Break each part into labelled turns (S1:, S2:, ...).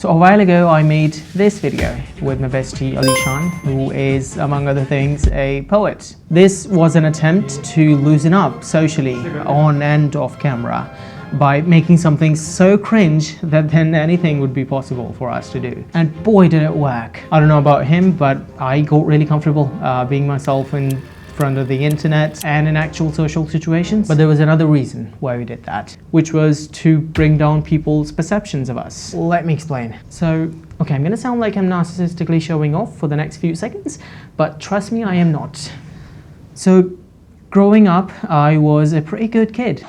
S1: So a while ago I made this video with my bestie Alishan, who is among other things a poet. This was an attempt to loosen up socially on and off camera by making something so cringe that then anything would be possible for us to do. And boy did it work. I don't know about him, but I got really comfortable being myself in front of the internet and in actual social situations. But there was another reason why we did that, which was to bring down people's perceptions of us. Let me explain. So, okay, I'm gonna sound like I'm narcissistically showing off for the next few seconds, but trust me, I am not. So, growing up, I was a pretty good kid.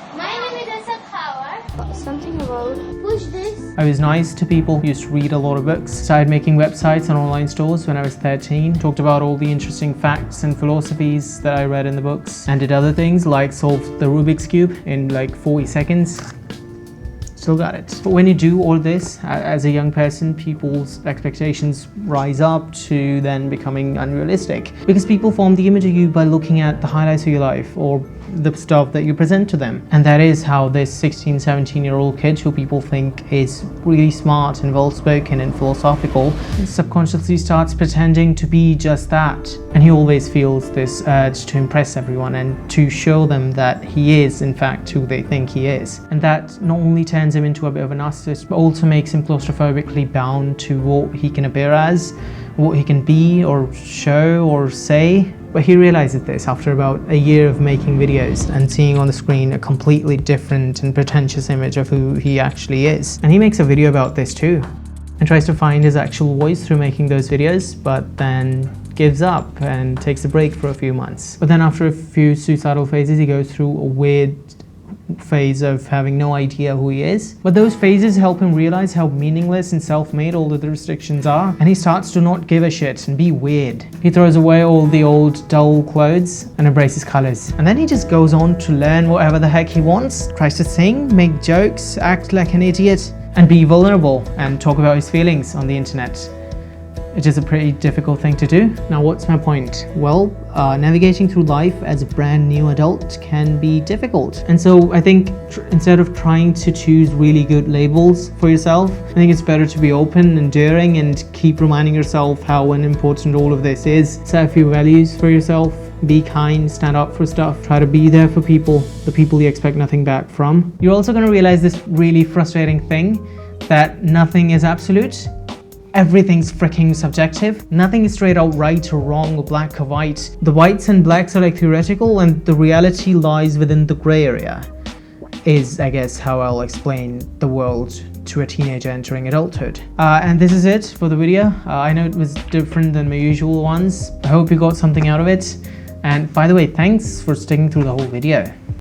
S2: Something about push this.
S1: I was nice to people, used to read a lot of books, started making websites and online stores when I was 13, talked about all the interesting facts and philosophies that I read in the books, and did other things like solve the Rubik's Cube in like 40 seconds. Still got it. But when you do all this as a young person, people's expectations rise up to then becoming unrealistic, because people form the image of you by looking at the highlights of your life or the stuff that you present to them. And that is how this 16, 17-year-old kid, who people think is really smart and well-spoken and philosophical, subconsciously starts pretending to be just that. And he always feels this urge to impress everyone and to show them that he is in fact who they think he is. And that not only turns him into a bit of a narcissist, but also makes him claustrophobically bound to what he can appear as, what he can be or show or say. But he realizes this after about a year of making videos and seeing on the screen a completely different and pretentious image of who he actually is. And he makes a video about this too, and tries to find his actual voice through making those videos, but then gives up and takes a break for a few months. But then after a few suicidal phases, he goes through a weird phase of having no idea who he is. But those phases help him realize how meaningless and self-made all of the restrictions are, and he starts to not give a shit and be weird. He throws away all the old dull clothes and embraces colors. And then he just goes on to learn whatever the heck he wants, tries to sing, make jokes, act like an idiot, and be vulnerable and talk about his feelings on the internet. It is a pretty difficult thing to do. Now, what's my point? Well, navigating through life as a brand new adult can be difficult. And so I think instead of trying to choose really good labels for yourself, I think it's better to be open and daring and keep reminding yourself how unimportant all of this is. Set a few values for yourself. Be kind, stand up for stuff, try to be there for people, the people you expect nothing back from. You're also going to realize this really frustrating thing, that nothing is absolute. Everything's freaking subjective. Nothing is straight out right or wrong or black or white. The whites and blacks are like theoretical, and the reality lies within the gray area, is I guess how I'll explain the world to a teenager entering adulthood. And this is it for the video. I know it was different than my usual ones. I hope you got something out of it. And by the way, thanks for sticking through the whole video.